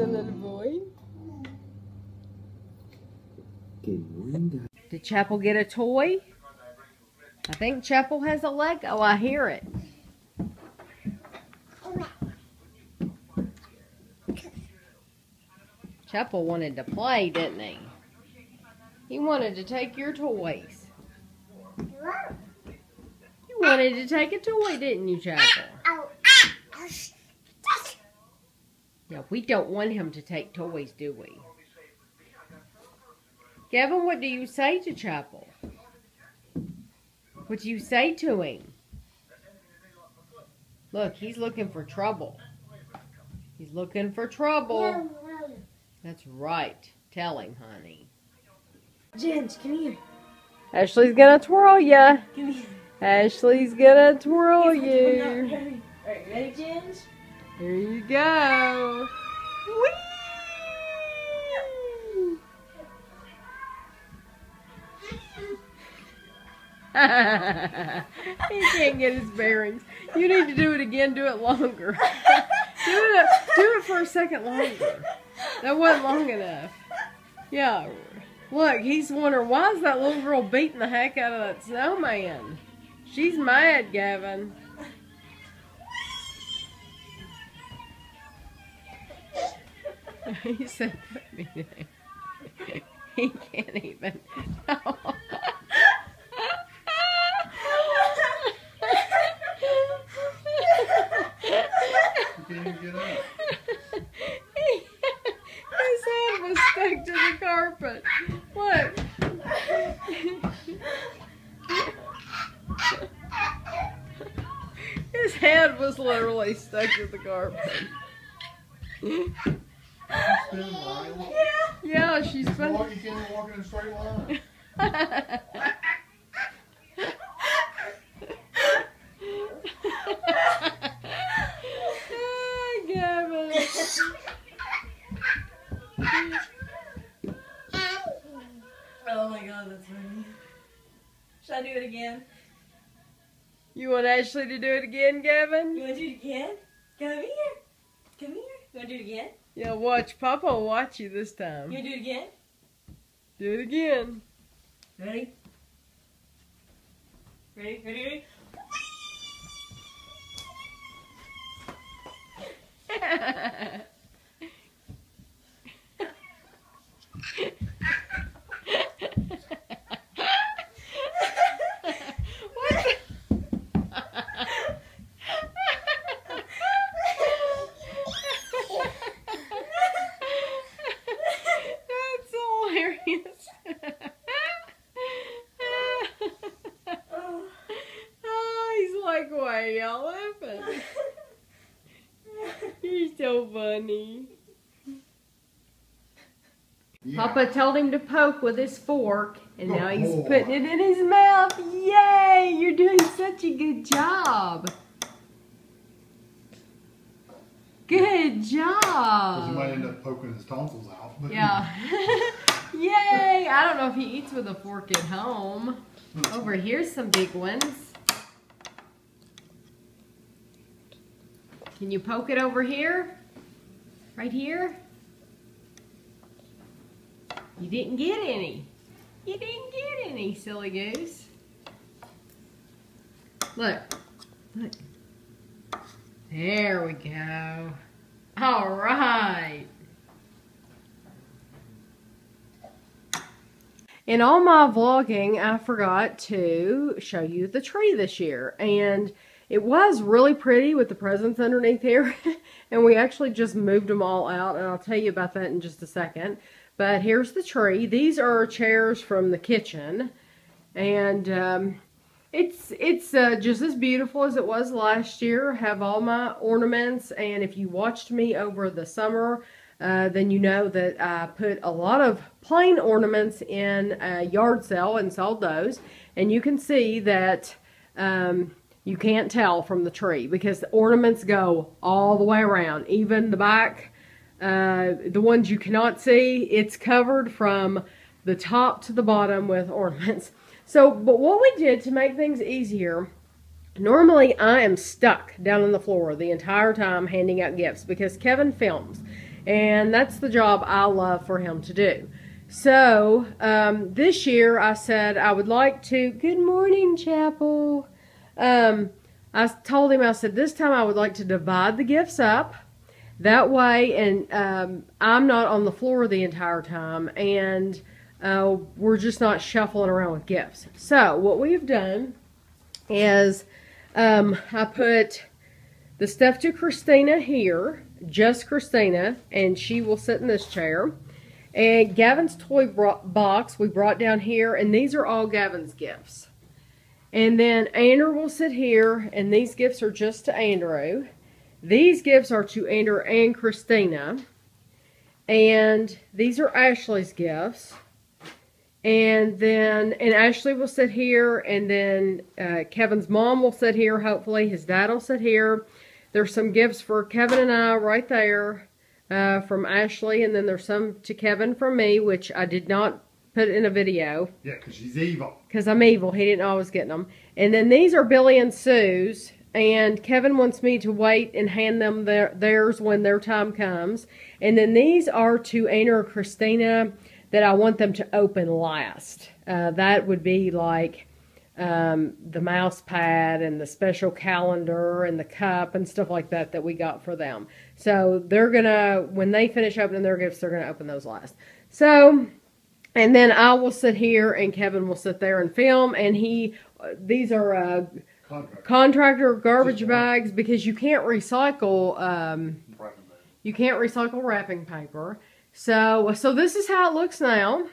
the little boy. Good morning, guys. Did Chapel get a toy? I think Chapel has a Lego. I hear it. Chapel wanted to play, didn't he? He wanted to take your toys. You wanted to take a toy, didn't you, Chapel? Yeah, we don't want him to take toys, do we? Gavin, what do you say to Chapel? What do you say to him? Look, he's looking for trouble. He's looking for trouble. That's right. Tell him, honey. Ginge, come here. Ashley's gonna twirl ya. Come here. Ashley's gonna twirl you. Alright, ready, Ginge? Here you go. Whee! He can't get his bearings. You need to do it again. Do it longer. do it for a second longer. That wasn't long enough. Yeah. Look, he's wondering, why is that little girl beating the heck out of that snowman? She's mad, Gavin. He said, put me there. He can't even. Get up. His head was stuck to the carpet. Look. His head was literally stuck to the carpet. Yeah, she's been. You can't even walk in a straight line. Gavin. Oh my god, that's funny. Should I do it again? You want Ashley to do it again, Gavin? You want to do it again? Come here. Come here. You want to do it again? Yeah, watch. Papa will watch you this time. You want to do it again? Do it again. Ready? Ready? Ready? Ready? That's hilarious. Oh, he's like, why are y'all laughing? You're so funny. Yeah. Papa told him to poke with his fork, and now he's putting it in his mouth. Yay! You're doing such a good job. Good job. Because you might end up poking his tonsils out. But Yeah. Yay! I don't know if he eats with a fork at home. Over here's some big ones. Can you poke it over here? Right here? You didn't get any. You didn't get any, silly goose. Look. Look. There we go. All right. In all my vlogging, I forgot to show you the tree this year. And it was really pretty with the presents underneath here. And we actually just moved them all out. And I'll tell you about that in just a second. But here's the tree. These are chairs from the kitchen. And it's just as beautiful as it was last year. I have all my ornaments. And if you watched me over the summer, then you know that I put a lot of plain ornaments in a yard sale and sold those. And you can see that you can't tell from the tree because the ornaments go all the way around. Even the back, the ones you cannot see, it's covered from the top to the bottom with ornaments. So, but what we did to make things easier, normally I am stuck down on the floor the entire time handing out gifts because Kevin films. And that's the job I love for him to do. So, this year I said I would like to, good morning, Chapel. I told him, I said, this time I would like to divide the gifts up. That way, and I'm not on the floor the entire time, and we're just not shuffling around with gifts. So, what we've done is I put the stuff to Christina here, just Christina, and she will sit in this chair. And Gavin's toy box we brought down here, and these are all Gavin's gifts. And then Andrew will sit here, and these gifts are just to Andrew. These gifts are to Andrew and Christina. And these are Ashley's gifts. And then, and Ashley will sit here, and then Kevin's mom will sit here, hopefully. His dad will sit here. There's some gifts for Kevin and I right there from Ashley, and then there's some to Kevin from me, which I did not put in a video. Yeah, because she's evil. Because I'm evil. He didn't know I was getting them. And then these are Billy and Sue's, and Kevin wants me to wait and hand them theirs when their time comes. And then these are to Anna or Christina that I want them to open last. That would be like the mouse pad and the special calendar and the cup and stuff like that that we got for them. So they're going to, when they finish opening their gifts, they're going to open those last. So, and then I will sit here and Kevin will sit there and film. And these are contractor garbage bags because you can't recycle, wrapping paper. So this is how it looks now.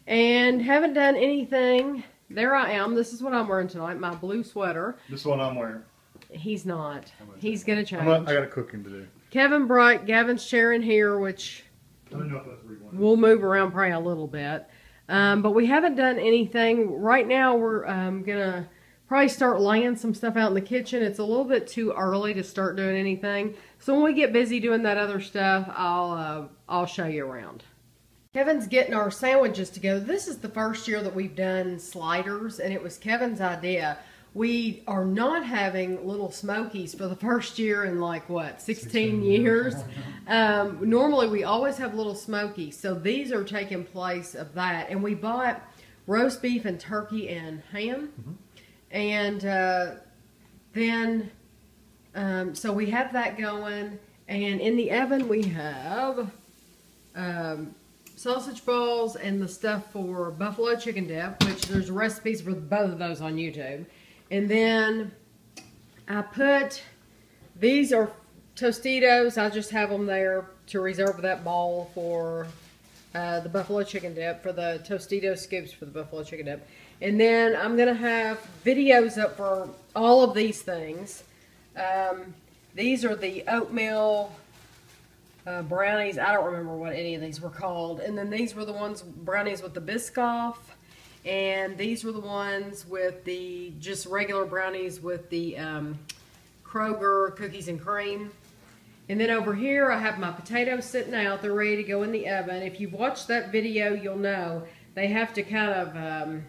And haven't done anything. There I am. This is what I'm wearing tonight. My blue sweater. This is what I'm wearing. He's not. He's going to change. I got a cooking to do. Kevin brought Gavin's chair in here, which I don't know if that's where you want it. we'll move around probably a little bit. But we haven't done anything. Right now we're going to probably start laying some stuff out in the kitchen. It's a little bit too early to start doing anything. So when we get busy doing that other stuff, I'll show you around. Kevin's getting our sandwiches together. This is the first year that we've done sliders, and it was Kevin's idea. We are not having little smokies for the first year in like, what, 16 years? Normally, we always have little smokies, so these are taking place of that. And we bought roast beef and turkey and ham. And then, so we have that going. And in the oven, we have sausage balls and the stuff for buffalo chicken dip, which there's recipes for both of those on YouTube. And then I put, these are Tostitos. I just have them there to reserve that ball for the buffalo chicken dip, for the Tostito scoops for the buffalo chicken dip. And then I'm going to have videos up for all of these things. These are the oatmeal brownies. I don't remember what any of these were called. And then these were the ones, brownies with the Biscoff. And these were the ones with the just regular brownies with the Kroger cookies and cream. And then over here I have my potatoes sitting out. They're ready to go in the oven. If you've watched that video, you'll know they have to kind of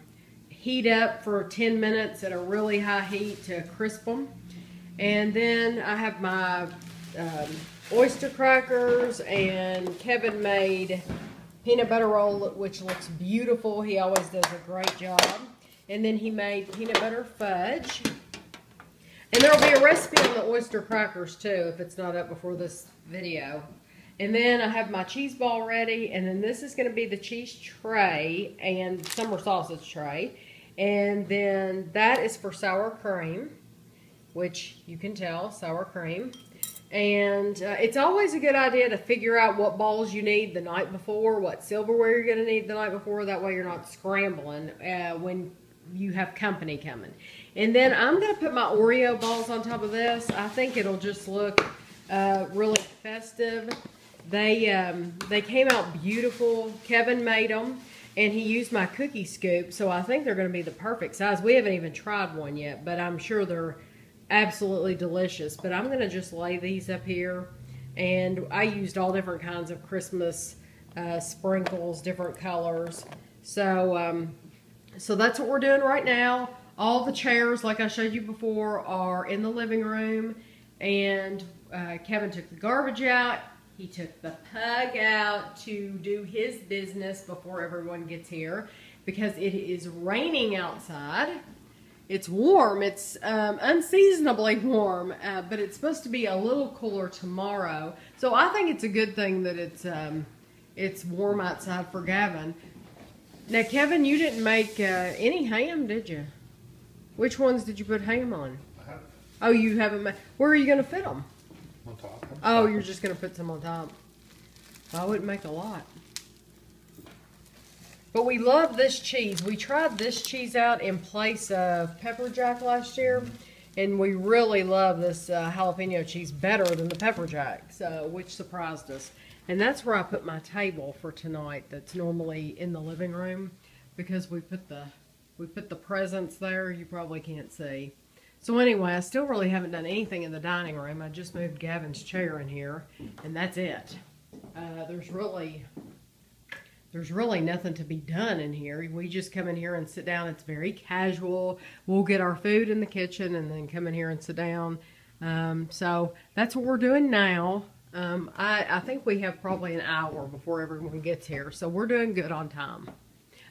heat up for 10 minutes at a really high heat to crisp them. And then I have my oyster crackers, and Kevin made peanut butter roll, which looks beautiful. He always does a great job. And then he made peanut butter fudge. And there will be a recipe on the oyster crackers too, if it's not up before this video. And then I have my cheese ball ready, and then this is going to be the cheese tray and summer sausage tray. And then that is for sour cream, which you can tell, sour cream. And it's always a good idea to figure out what balls you need the night before, what silverware you're going to need the night before. That way you're not scrambling when you have company coming. And then I'm going to put my Oreo balls on top of this. I think it'll just look really festive. They came out beautiful. Kevin made them, and he used my cookie scoop, so I think they're going to be the perfect size. We haven't even tried one yet, but I'm sure they're absolutely delicious. But I'm going to just lay these up here, and I used all different kinds of Christmas sprinkles, different colors. So so that's what we're doing right now. All the chairs, like I showed you before, are in the living room, and Kevin took the garbage out. He took the pug out to do his business before everyone gets here because it is raining outside. It's warm. It's unseasonably warm, but it's supposed to be a little cooler tomorrow. So I think it's a good thing that it's warm outside for Gavin. Now, Kevin, you didn't make any ham, did you? Which ones did you put ham on? I have Oh, you haven't made. Where are you going to fit them? on top. Oh, you're just going to put some on top. I wouldn't make a lot. But we love this cheese. We tried this cheese out in place of pepper jack last year, and we really love this jalapeno cheese better than the pepper jack, so which surprised us. And that's where I put my table for tonight. That's normally in the living room because we put the presents there. You probably can't see. So anyway, I still really haven't done anything in the dining room. I just moved Gavin's chair in here, and that's it. There's really nothing to be done in here. We just come in here and sit down. It's very casual. We'll get our food in the kitchen and then come in here and sit down. So that's what we're doing now. I think we have probably an hour before everyone gets here. So we're doing good on time.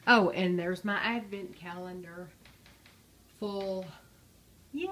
Oh, and there's my advent calendar. Full. Yay!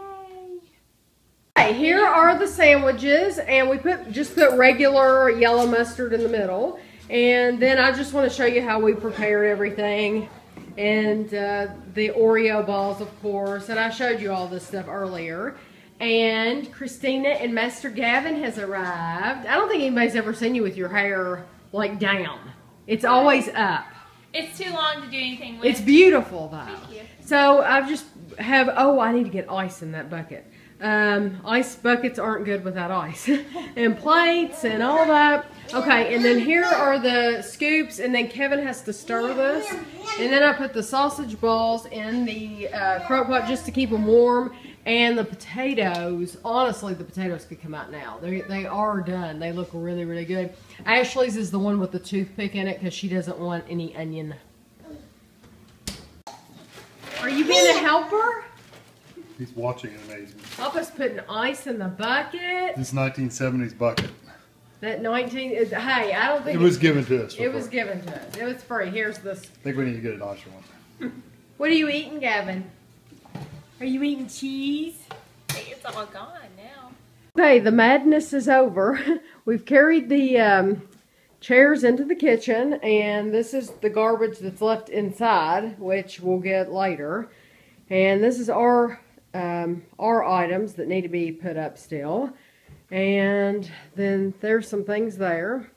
Okay, here are the sandwiches, and we just put regular yellow mustard in the middle. And then I just want to show you how we prepared everything. And the Oreo balls, of course. And I showed you all this stuff earlier. And Christina and Master Gavin has arrived. I don't think anybody's ever seen you with your hair, like, down. It's always up. It's too long to do anything with. It's beautiful, though. Thank you. So I just have, oh, I need to get ice in that bucket. Ice buckets aren't good without ice. And plates and all that. Okay, and then here are the scoops, and then Kevin has to stir this. And then I put the sausage balls in the crock pot just to keep them warm. And the potatoes, honestly, the potatoes could come out now. They are done. They look really, really good. Ashley's is the one with the toothpick in it because she doesn't want any onion. Are you being a helper? He's watching in amazement. Papa's putting ice in the bucket. This 1970s bucket. That 19 is, hey, I don't think It was given to us. It was given to us. It was free. Here's this. I think we need to get a nicer one. What are you eating, Gavin? Are you eating cheese? It's all gone now. Okay, the madness is over. We've carried the chairs into the kitchen, and this is the garbage that's left inside, which we'll get later. And this is our items that need to be put up still. And then there's some things there.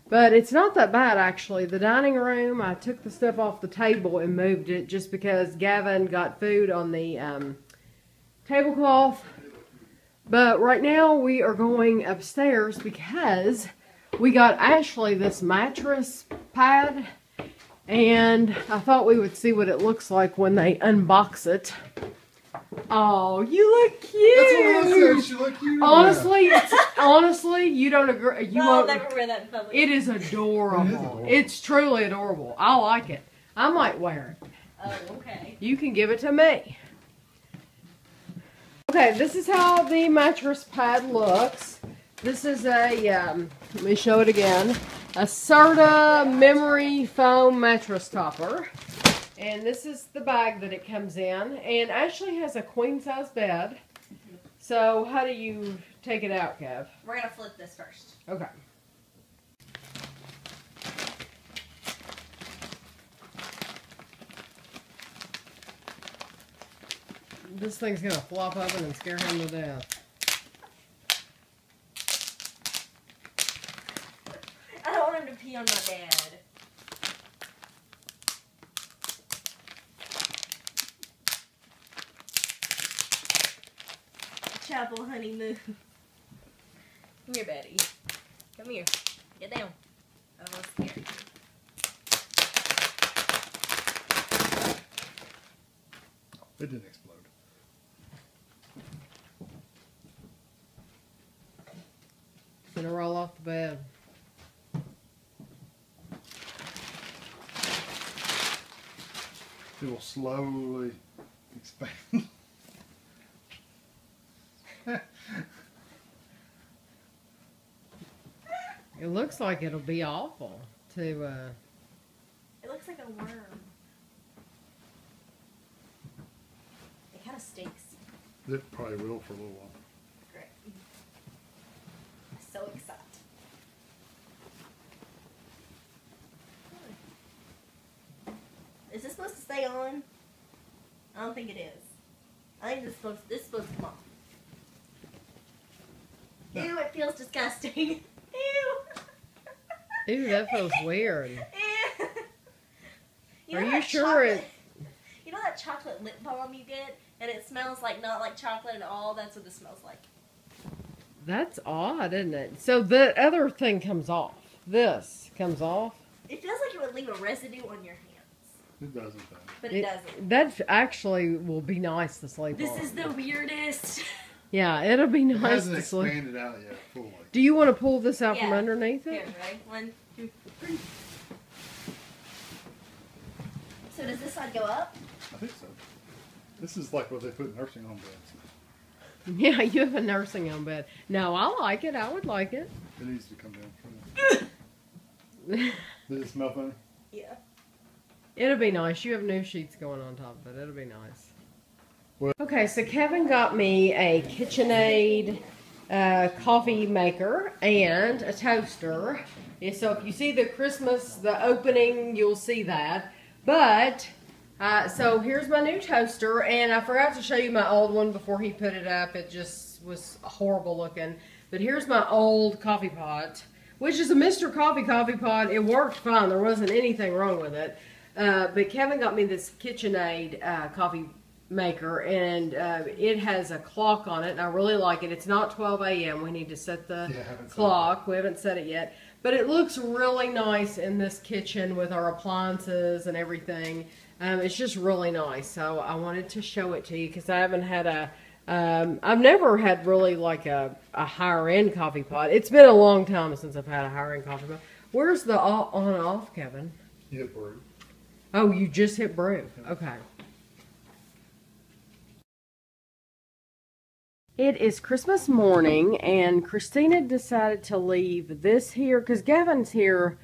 But it's not that bad, actually. The dining room, I took the stuff off the table and moved it just because Gavin got food on the tablecloth. But right now we are going upstairs because we got Ashley this mattress pad. And I thought we would see what it looks like when they unbox it. Oh, you look cute. That's what I said. She looked cute. Honestly, you don't agree. You I'll won't. never wear that in public. It is adorable. It is adorable. It's truly adorable. I like it. I might wear it. Oh, okay. You can give it to me. Okay, this is how the mattress pad looks. This is a, let me show it again, a Serta memory foam mattress topper. And this is the bag that it comes in. And Ashley has a queen size bed. So how do you take it out, Kev? We're going to flip this first. Okay. This thing's going to flop open and scare him to death. I don't want him to pee on my bed. Chapel honeymoon. Come here, Betty. Come here. Get down. Oh, I'm scared. It didn't explode. It's going to roll off the bed. It will slowly expand. It looks like it'll be awful to, It looks like a worm. It kind of stinks. It probably will for a little while. Great. So excited. Is this supposed to stay on? I don't think it is. I think this is supposed to come off. Ew, it feels disgusting. Ew. Ew, that feels weird. Ew. Are you that sure chocolate- it... You know that chocolate lip balm you get? And it smells like not like chocolate at all? That's what this smells like. That's odd, isn't it? So the other thing comes off. This comes off. It feels like it would leave a residue on your hands. It doesn't though. But it doesn't. That actually will be nice to sleep This on. is the weirdest. Yeah, it'll be It nice hasn't to sleep. expanded out yet fully. Do you want to pull this out from Yeah. underneath it? Here, ready? 1, 2, 3. So does this side go up? I think so. This is like what they put in nursing home beds. Yeah, you have a nursing home bed. No, I like it. I would like it. It needs to come down. Does it smell funny? Yeah. It'll be nice. You have new sheets going on top of it. It'll be nice. Well- Okay, so Kevin got me a KitchenAid coffee maker and a toaster. Yeah, so if you see the opening, you'll see that. But, so here's my new toaster, and I forgot to show you my old one before he put it up. It just was horrible looking. But here's my old coffee pot, which is a Mr. Coffee coffee pot. It worked fine. There wasn't anything wrong with it. But Kevin got me this KitchenAid coffee maker, and it has a clock on it, and I really like it. It's not 12 a.m. We need to set the clock. We haven't set it yet. But it looks really nice in this kitchen with our appliances and everything. It's just really nice. So I wanted to show it to you because I haven't had I've never had really like a higher end coffee pot. It's been a long time since I've had a higher end coffee pot. Where's the on and off, Kevin? You hit brew. Oh, you just hit brew. Okay. It is Christmas morning, and Christina decided to leave this here, because Gavin's here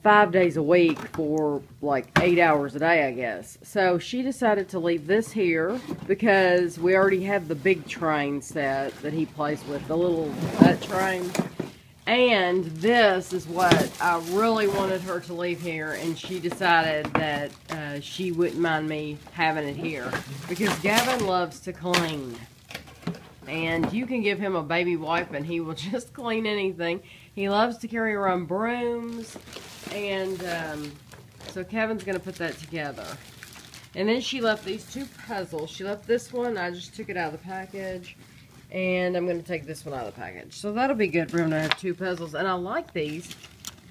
5 days a week for like 8 hours a day, I guess. So she decided to leave this here because we already have the big train set that he plays with, that train. And this is what I really wanted her to leave here, and she decided that she wouldn't mind me having it here because Gavin loves to clean. And you can give him a baby wipe and he will just clean anything. He loves to carry around brooms. And so Kevin's going to put that together. And then she left these two puzzles. She left this one. I just took it out of the package. And I'm going to take this one out of the package. So that'll be good for him to have two puzzles. And I like these.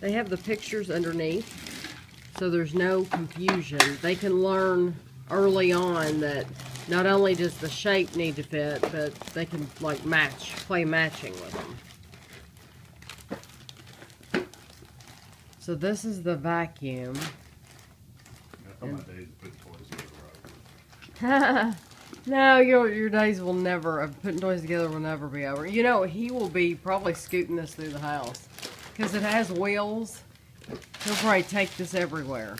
They have the pictures underneath. So there's no confusion. They can learn early on that not only does the shape need to fit, but they can like play matching with them. So this is the vacuum. I thought my days of putting toys together. No, your days will never, of putting toys together will never be over. You know, he will be probably scooting this through the house. Because it has wheels. He'll probably take this everywhere.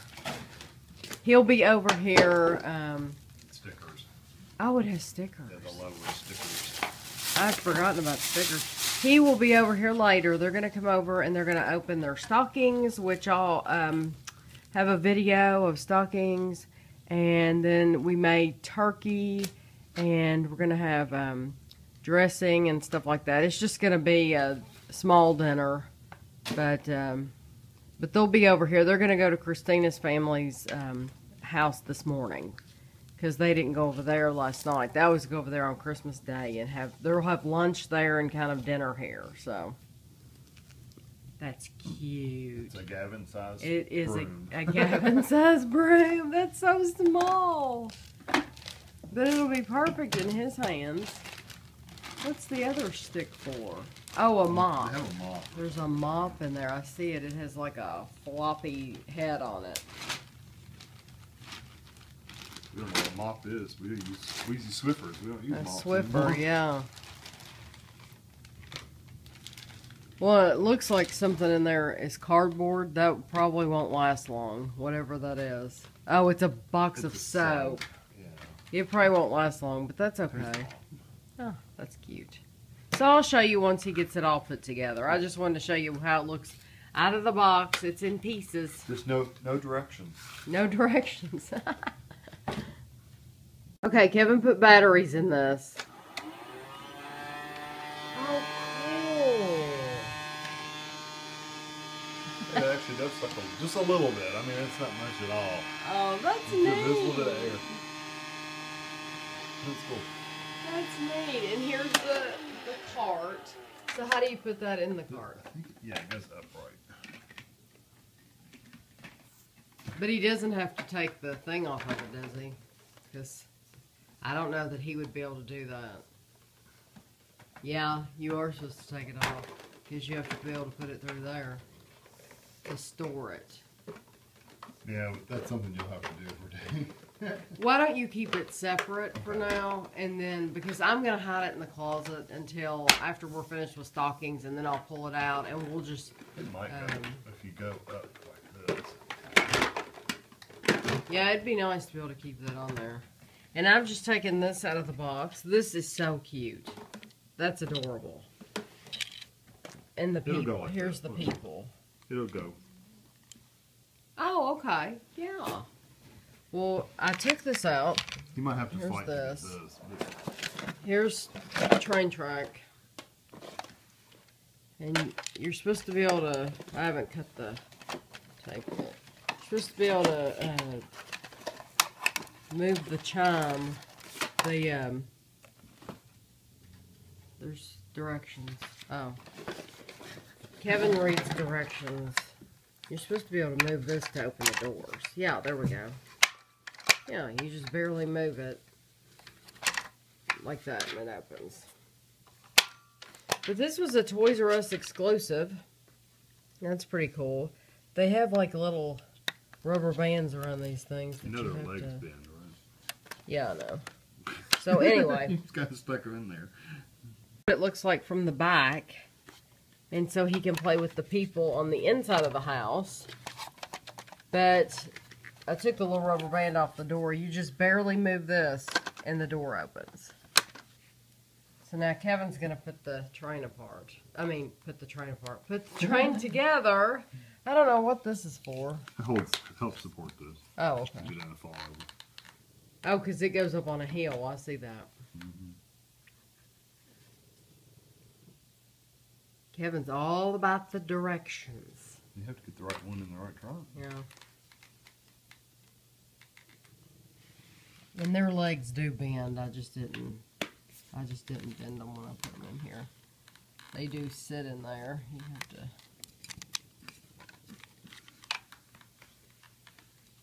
He'll be over here, Stickers. oh, it has stickers. Yeah, the lower stickers. I've forgotten about stickers. He will be over here later. They're going to come over and they're going to open their stockings, which I'll have a video of stockings. And then we made turkey, and we're going to have dressing and stuff like that. It's just going to be a small dinner, but they'll be over here. They're going to go to Christina's family's house this morning because they didn't go over there last night. They always go over there on Christmas Day and they'll have lunch there and kind of dinner here. So that's cute. It's a Gavin size. It is broom. a Gavin size broom. That's so small, but it'll be perfect in his hands. What's the other stick for? Oh, a mop. They have a mop. There's a mop in there. I see it. It has like a floppy head on it. We don't know what a mop is. We use squeezy Swiffers. We don't use A mops Swiffer, anymore. yeah. Well, it looks like something in there is cardboard. That probably won't last long, whatever that is. Oh, it's a box of soap. Yeah. It probably won't last long, but that's okay. Oh, that's cute. So I'll show you once he gets it all put together. I just wanted to show you how it looks out of the box. It's in pieces. Just no directions. No directions. Okay, Kevin put batteries in this. Oh, cool. It actually does suck just a little bit. I mean, it's not much at all. Oh, that's Just neat. a little bit of air. That's cool. That's neat. And here's the cart. So how do you put that in the cart? I think, yeah, it goes upright. But he doesn't have to take the thing off of it, does he? Because I don't know that he would be able to do that. Yeah, you are supposed to take it off. Because you have to be able to put it through there to store it. Yeah, but that's something you'll have to do every day. Why don't you keep it separate for now, and then, because I'm going to hide it in the closet until after we're finished with stockings, and then I'll pull it out, and we'll just... It might go if you go up like this. Yeah, it'd be nice to be able to keep that on there. And I've just taken this out of the box. This is so cute. That's adorable. And the people. It'll go like Here's that. the people. It'll go. Oh, okay. Yeah. Well, I took this out. You might have to Here's fight this. to get this. Here's the train track. And you're supposed to be able to... I haven't cut the tape yet. You're supposed to be able to move the chime. There's directions. Oh. Kevin reads directions. You're supposed to be able to move this to open the doors. Yeah, there we go. Yeah, you just barely move it like that and it opens. But this was a Toys R Us exclusive. That's pretty cool. They have like little rubber bands around these things. You know their legs bend, right? Yeah, I know. So anyway. You just gotta stick her in there. What it looks like from the back. And so he can play with the people on the inside of the house. But I took the little rubber band off the door. You just barely move this and the door opens. So now Kevin's going to put the train apart. I mean, put the train apart. Put the train together. I don't know what this is for. It helps support this. Oh, okay. You don't fall over. Oh, because it goes up on a hill. I see that. Mm-hmm. Kevin's all about the directions. You have to get the right one in the right trunk. Yeah. And their legs do bend. I just didn't bend them when I put them in here. They do sit in there. You have to.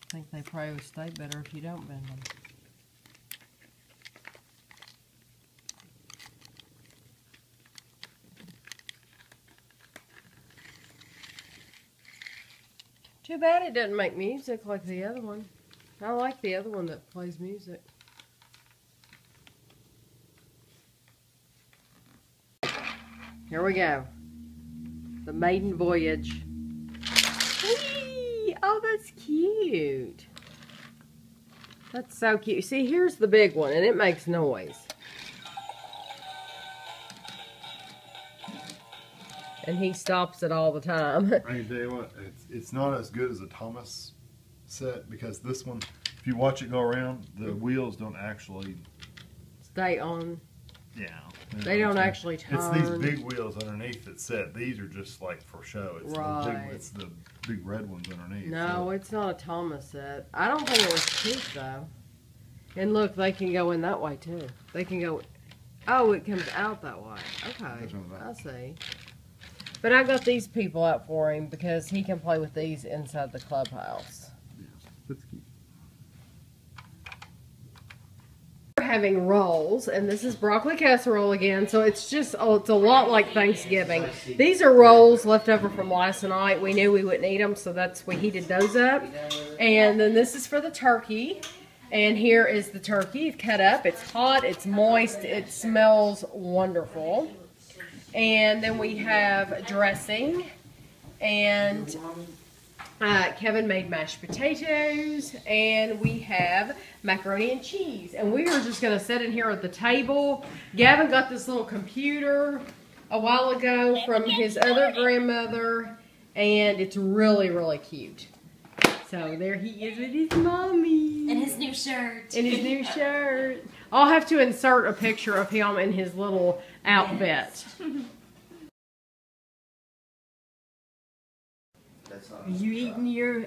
I think they probably would stay better if you don't bend them. Too bad it doesn't make music like the other one. I like the other one that plays music. Here we go. The maiden voyage. Whee! Oh, that's cute. That's so cute. See, here's the big one, and it makes noise. And he stops it all the time. I can tell you what, it's not as good as a Thomas set because this one, if you watch it go around, the wheels don't actually Stay on. Yeah. They don't actually turn. It's these big wheels underneath that set. These are just like for show. It's Right. it's the big red ones underneath. No, so. it's not a Thomas set. I don't think it was cheap though. And look, they can go in that way too. They can go. Oh, it comes out that way. Okay, I see. But I got these people out for him because he can play with these inside the clubhouse. Yeah, that's cute. We're having rolls, and this is broccoli casserole again, so it's just, it's a lot like Thanksgiving. These are rolls left over from last night. We knew we wouldn't eat them, so we heated those up. And then this is for the turkey. And here is the turkey cut up. It's hot, it's moist, it smells wonderful. And then we have dressing. And Kevin made mashed potatoes. And we have macaroni and cheese. And we are just going to sit in here at the table. Gavin got this little computer a while ago from his other grandmother. And it's really, really cute. So there he is with his mommy. And his new shirt. And his new shirt. I'll have to insert a picture of him in his little outfit. Yes. Are you eating your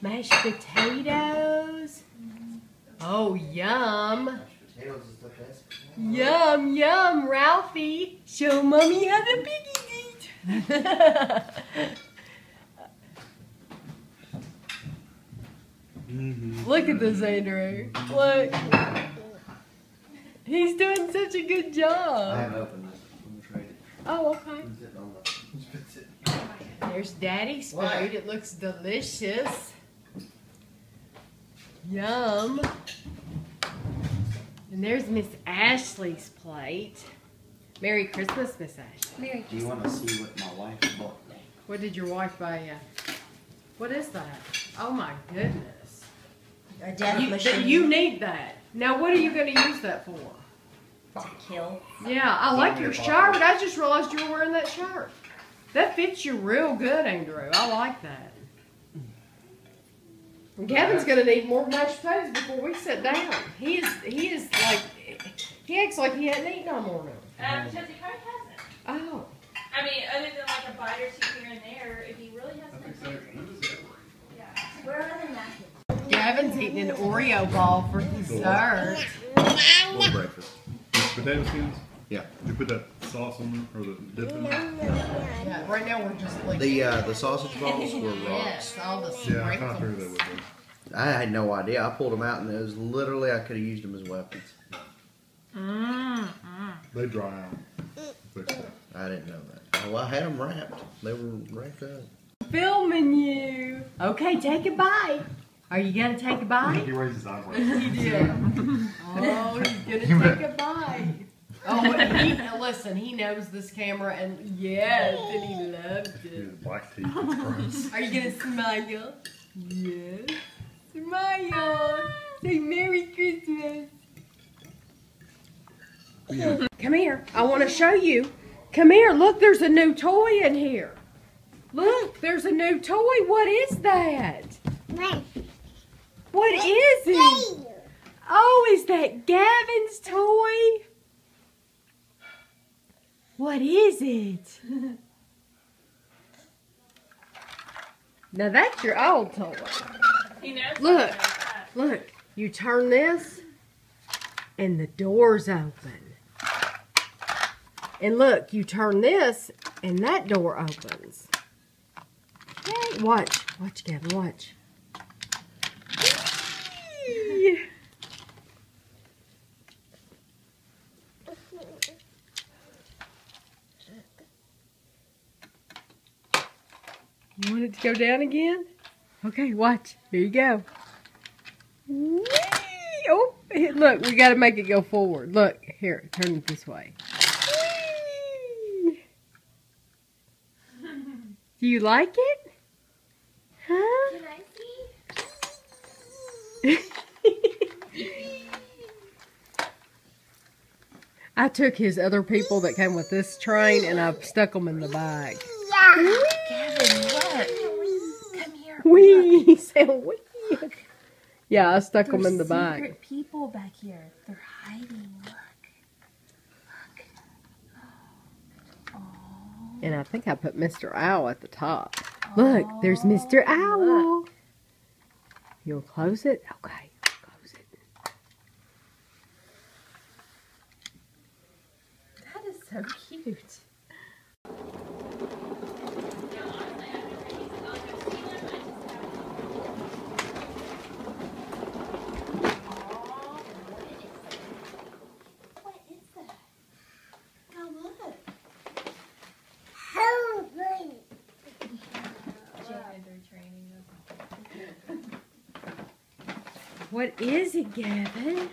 mashed potatoes? Oh, yum. Mashed potatoes is the best. Yum, yum, Ralphie. Show mommy how the piggies eat. Look at this, Andrew. Look. He's doing such a good I job. haven't opened this. I'm gonna trade it. Oh, okay. It's sitting on the. It's sitting. There's Daddy's food. What? It looks delicious. Yum. And there's Miss Ashley's plate. Merry Christmas, Miss Ashley. Merry Do you want to see what my wife bought? What did your wife buy you? What is that? Oh my goodness. A death machine. You need that. Now what are you going to use that for? to kill. Yeah, I like your shirt. I just realized you were wearing that shirt. That fits you real good, Andrew. I like that. And Gavin's gonna need more mashed potatoes before we sit down. He is like, he acts like he hadn't eaten all morning. Because he probably hasn't. Oh. I mean, other than like a bite or two here and there, if he really hasn't. Yeah. Where are the napkins? Gavin's eating an Oreo ball for dessert. Little breakfast. Potato skins? Yeah. Did you put that sauce on there or the dip in there? Yeah, right now we're just like The sausage balls were rocks. yes, all the Yeah, I kind of figured that sprinkles. would be. I had no idea. I pulled them out and it was literally I could have used them as weapons. They dry out. Fix that. I didn't know that. Well, I had them wrapped. They were wrapped up. Filming you. Okay, take a bite. Are you gonna take a bite? He raised his eyebrows. He did. Oh, he's gonna take a bite. Oh, listen, he knows this camera, and yes, and he loves His it. black teeth. It's gross. Are you gonna smile? Yes. Smile. Say Merry Christmas. Yeah. Come here. I want to show you. Come here. Look, there's a new toy in here. Look, there's a new toy. What is that? What is it? Oh, is that Gavin's toy? What is it? Now that's your old toy. He knows. Look. something like that. Look, you turn this and the door's open. And look, you turn this and that door opens. Yay. Watch, Gavin, watch. Whee! You want it to go down again? Okay, watch. Here you go. Whee! Oh, look, we got to make it go forward. Look, here, turn it this way. Whee! Do you like it? Huh? Can I see? I took his other people that came with this train and I stuck them in the bag. Gavin, look. Come here. Wee! He said wee. Yeah, I stuck them in the There's bag. secret people back here. They're hiding. Look. Look. Oh. And I think I put Mr. Owl at the top. Look, there's Mr. Owl. Look. You'll close it? Okay, close it. That is so cute. What is that? Oh, look. What is it, Gavin?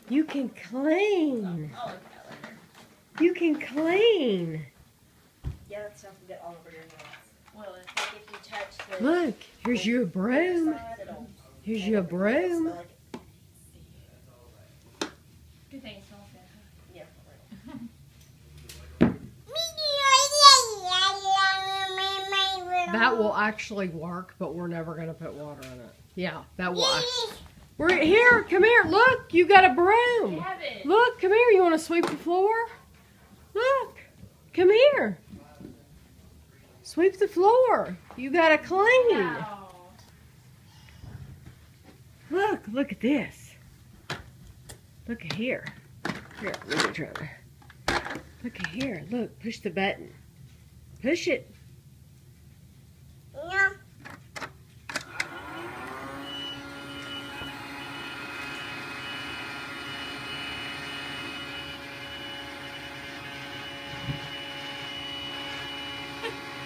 You can clean. I'll look at that later. You can clean. Yeah, that stuff will get all over your nails. Well, it's like if you touch the Look, here's your broom. side, it'll Here's your broom. smell like it. Good thing it smells good. Yeah, for real. That will actually work, but we're never going to put water in it. Yeah, that will actually. We're here. Come here. Look, you got a broom. Gavin. Look, come here. You want to sweep the floor? Look, come here. Sweep the floor. You got to clean. Wow. Look at this. Look at here. Here, let me try to. Look at here. Look, push the button. Push it.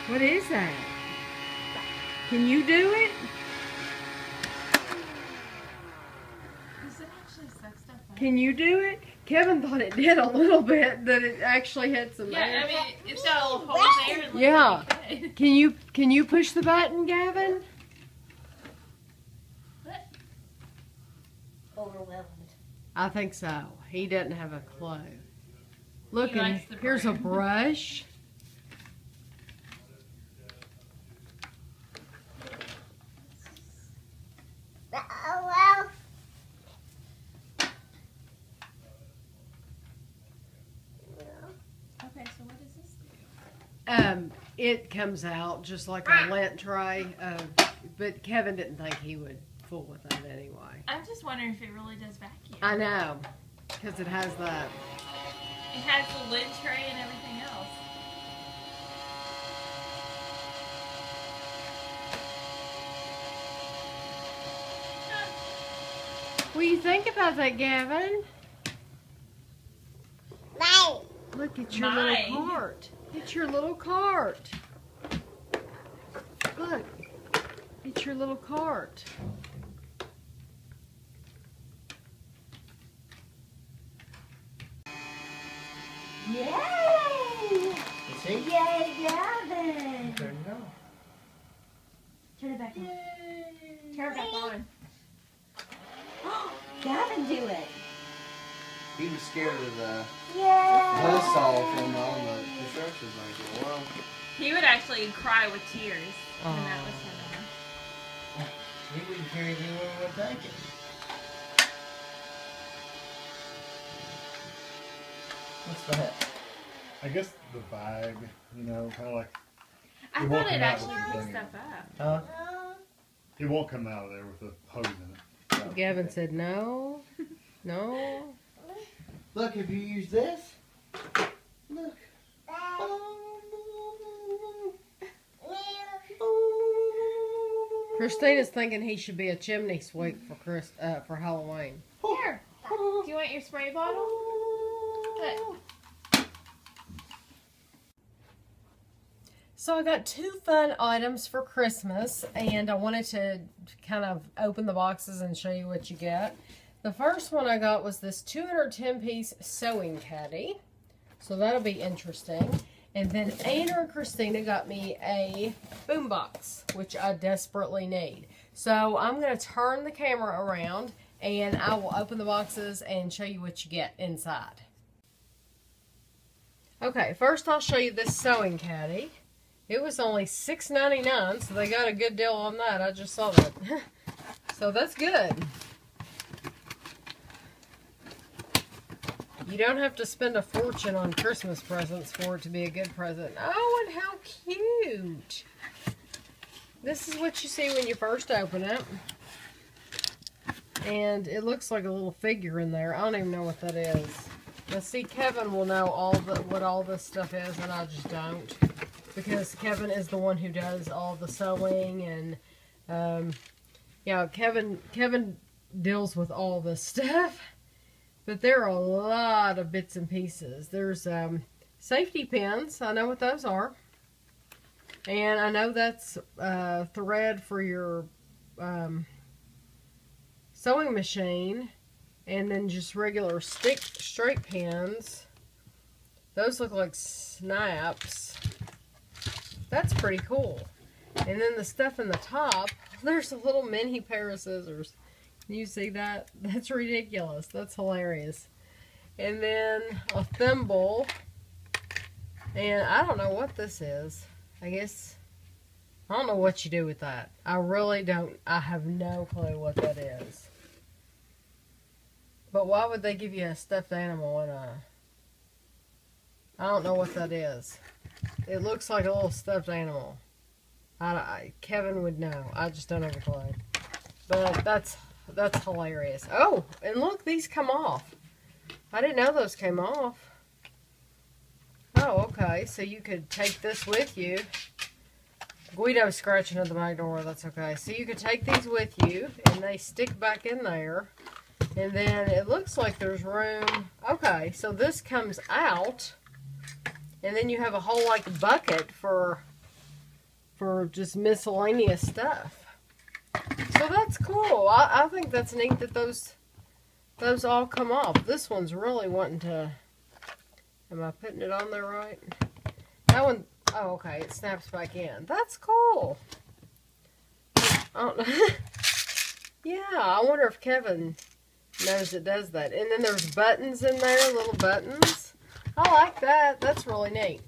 What is that? Can you do it? Does it actually suck stuff up? Can you do it? Kevin thought it did a little bit, that it actually had some air. Yeah, I mean, it's got a little holes there. It looks Yeah. pretty good. Can you push the button, Gavin? Overwhelmed. I think so. He doesn't have a clue. Look, He and likes the here's a broom. brush. Okay, so what does this do? It comes out just like a lint tray, but Kevin didn't think he would fool with that anyway. I'm just wondering if it really does vacuum. I know, because it has that. It has the lid tray and everything else. What do you think about that, Gavin? Look, it's your Mine. little cart. It's your little cart. Look, it's your little cart. Yay! You see? Yay, Gavin! Turn it on. Turn it back on. Turn it back on. Gavin, do it. He was scared of the Yay! buzzsaw from on the construction manual. Well, He would actually cry with tears when that Aw. was happening. he wouldn't care if anyone would take it. What's that? I guess the bag, you know, kind of like I It won't thought it come out actually with the picked thing. stuff up. Huh? it won't come out of there with a hose in it. So, Gavin said no, no. Look, if you use this, look. Christina's thinking he should be a chimney sweep for Halloween. Here. Do you want your spray bottle? Look. So I got 2 fun items for Christmas, and I wanted to kind of open the boxes and show you what you get. The first one I got was this 210-piece sewing caddy, so that'll be interesting. And then Anna and Christina got me a boombox, which I desperately need. So I'm going to turn the camera around, and I will open the boxes and show you what you get inside. Okay, first I'll show you this sewing caddy. It was only $6.99, so they got a good deal on that. I just saw that. So that's good. You don't have to spend a fortune on Christmas presents for it to be a good present. Oh, and how cute. This is what you see when you first open it. And it looks like a little figure in there. I don't even know what that is. Now see, Kevin will know what all this stuff is, and I just don't. Because Kevin is the one who does all the sewing, and yeah, Kevin deals with all this stuff. But there are a lot of bits and pieces. There's safety pins. I know what those are. And I know that's thread for your sewing machine. And then just regular straight pins. Those look like snaps. That's pretty cool. And then the stuff in the top, there's a little mini pair of scissors. Can you see that? That's ridiculous. That's hilarious. And then a thimble. And I don't know what this is. I guess, I don't know what you do with that. I really don't. I have no clue what that is. But why would they give you a stuffed animal in a... I don't know what that is. It looks like a little stuffed animal. Kevin would know. I just don't have a clue. But that's hilarious. Oh, and look, these come off. I didn't know those came off. Oh, okay. So you could take this with you. Guido's scratching at the back door. That's okay. So you could take these with you, and they stick back in there. And then it looks like there's room. Okay, so this comes out. And then you have a whole, like, bucket for just miscellaneous stuff. So that's cool. I think that's neat that those all come off. This one's really wanting to... Am I putting it on there right? That one... Oh, okay. It snaps back in. That's cool. I don't know. Yeah, I wonder if Kevin knows it does that. And then there's buttons in there, little buttons. I like that. That's really neat.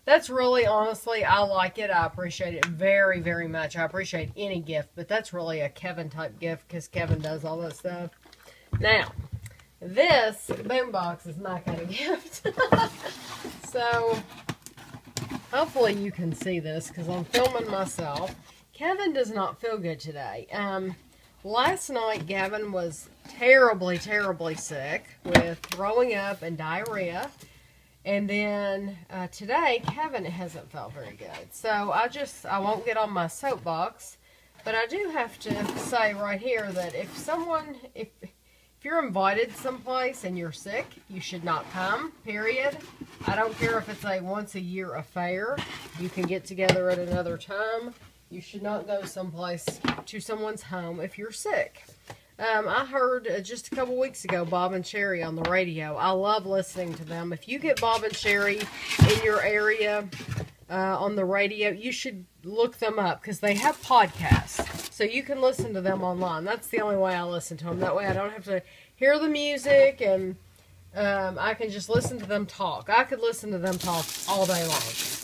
That's really, honestly, I like it. I appreciate it very, very much. I appreciate any gift, but that's really a Kevin type gift because Kevin does all that stuff. Now, this boombox is my kind of gift. So, hopefully you can see this because I'm filming myself. Kevin does not feel good today. Last night, Gavin was terribly, terribly sick with throwing up and diarrhea. And then today, Kevin hasn't felt very good. So I won't get on my soapbox. But I do have to say right here that if you're invited someplace and you're sick, you should not come, period. I don't care if it's a once a year affair. You can get together at another time. You should not go someplace to someone's home if you're sick. I heard just a couple weeks ago Bob and Sherry on the radio. I love listening to them. If you get Bob and Sherry in your area on the radio, you should look them up because they have podcasts. So you can listen to them online. That's the only way I listen to them. That way I don't have to hear the music and I can just listen to them talk. I could listen to them talk all day long.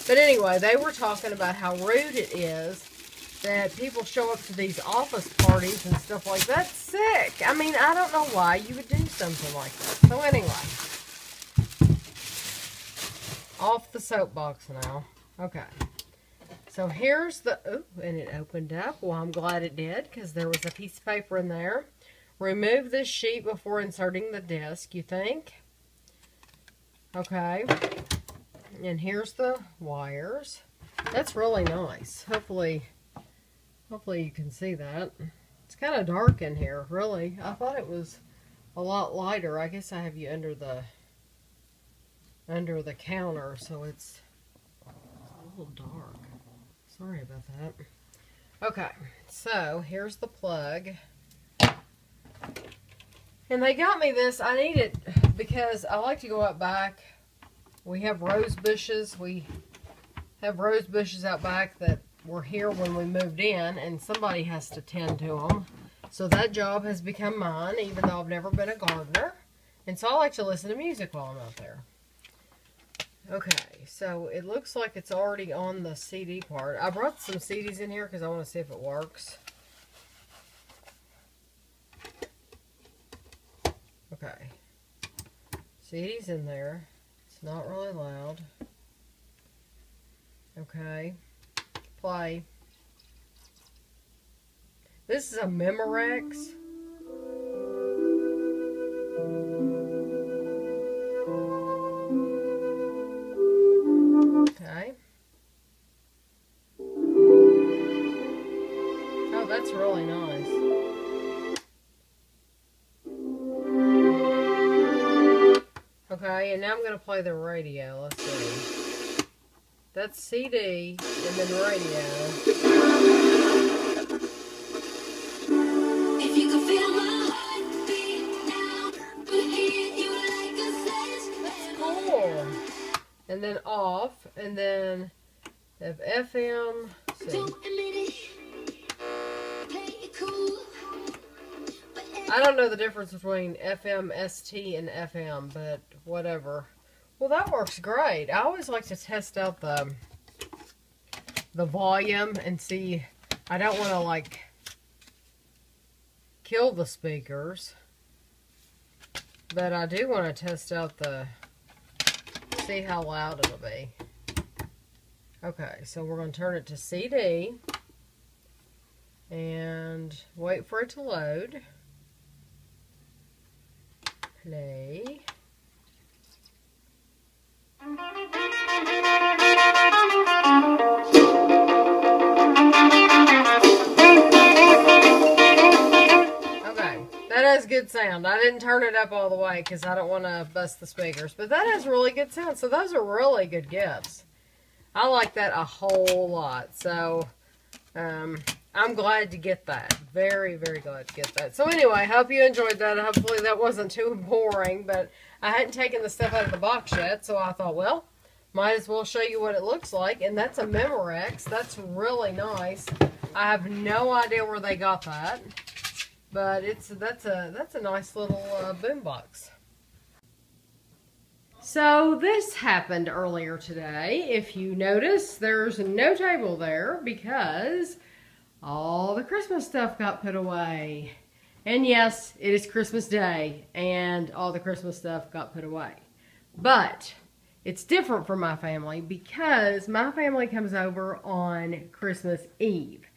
But anyway, they were talking about how rude it is that people show up to these office parties and stuff like that sick. I mean, I don't know why you would do something like that. So anyway, off the soapbox now. Okay. So here's the, oh, and it opened up. Well, I'm glad it did because there was a piece of paper in there. Remove this sheet before inserting the disc, you think? Okay. And here's the wires. That's really nice. Hopefully you can see that. It's kind of dark in here, really. I thought it was a lot lighter. I guess I have you under the counter, so it's a little dark. Sorry about that. Okay, so here's the plug. And they got me this. I need it because I like to go out back. We have rose bushes. We have rose bushes out back that were here when we moved in, and somebody has to tend to them. So that job has become mine, even though I've never been a gardener. And so I like to listen to music while I'm out there. Okay, so it looks like it's already on the CD part. I brought some CDs in here because I want to see if it works. Okay. CD's in there. It's not really loud. Okay. Play. This is a Memorex. Okay. Oh, that's really nice. Okay, and now I'm going to play the radio. Let's see. That's CD and then radio. If you could feel my heartbeat now, and then off, and then have FM. Let's see. I don't know the difference between FM, ST, and FM, but whatever. Well, that works great. I always like to test out the volume and see. I don't want to like kill the speakers, but I do want to test out see how loud it'll be. Okay, so we're going to turn it to CD and wait for it to load. Play. That has good sound. I didn't turn it up all the way because I don't want to bust the speakers. But that has really good sound. So those are really good gifts. I like that a whole lot. So I'm glad to get that. Very, very glad to get that. So anyway, hope you enjoyed that. Hopefully that wasn't too boring. But I hadn't taken the stuff out of the box yet. So I thought, well, might as well show you what it looks like. And that's a Memorex. That's really nice. I have no idea where they got that. But that's a nice little boombox. So this happened earlier today. If you notice, there's no table there because all the Christmas stuff got put away. And yes, it is Christmas Day and all the Christmas stuff got put away. But it's different for my family because my family comes over on Christmas Eve.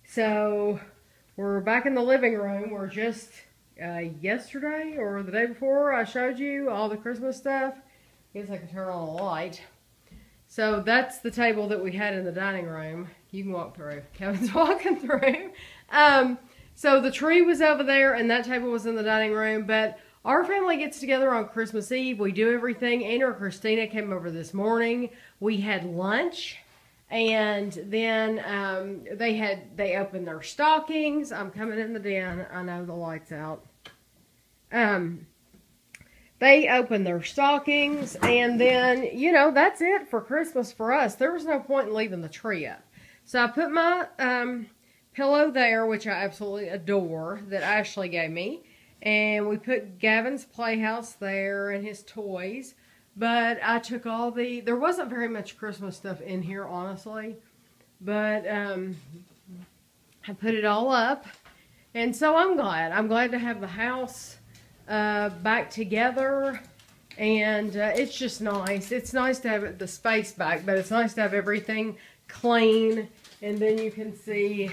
So we're back in the living room. We're just yesterday or the day before I showed you all the Christmas stuff. I guess I can turn on a light. So that's the table that we had in the dining room. You can walk through. Kevin's walking through. So the tree was over there and that table was in the dining room. But our family gets together on Christmas Eve. We do everything. Anna or Christina came over this morning. We had lunch. And then they opened their stockings. I'm coming in the den. I know the light's out. They opened their stockings, and then, you know, that's it for Christmas for us. There was no point in leaving the tree up. So I put my pillow there, which I absolutely adore, that Ashley gave me. And we put Gavin's playhouse there and his toys. But I took there wasn't very much Christmas stuff in here, honestly. But I put it all up. And so I'm glad. I'm glad to have the house back together. And it's just nice. It's nice to have the space back. But it's nice to have everything clean. And then you can see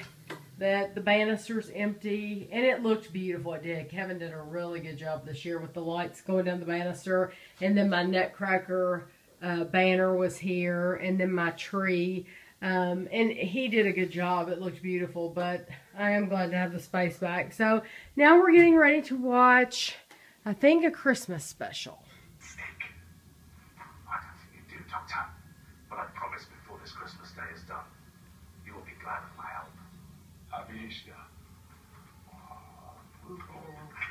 that the banister's empty, and it looked beautiful. It did. Kevin did a really good job this year with the lights going down the banister, and then my Nutcracker banner was here, and then my tree, and he did a good job. It looked beautiful, but I am glad to have the space back. So now we're getting ready to watch, I think, a Christmas special. I don't think you do, Doctor, but I promise before this Christmas day is done, you will be glad of my help. Happy Easter. Who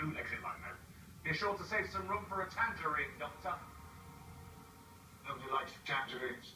likes it like that? Be sure to save some room for a tangerine, Doctor. Nobody likes tangerines.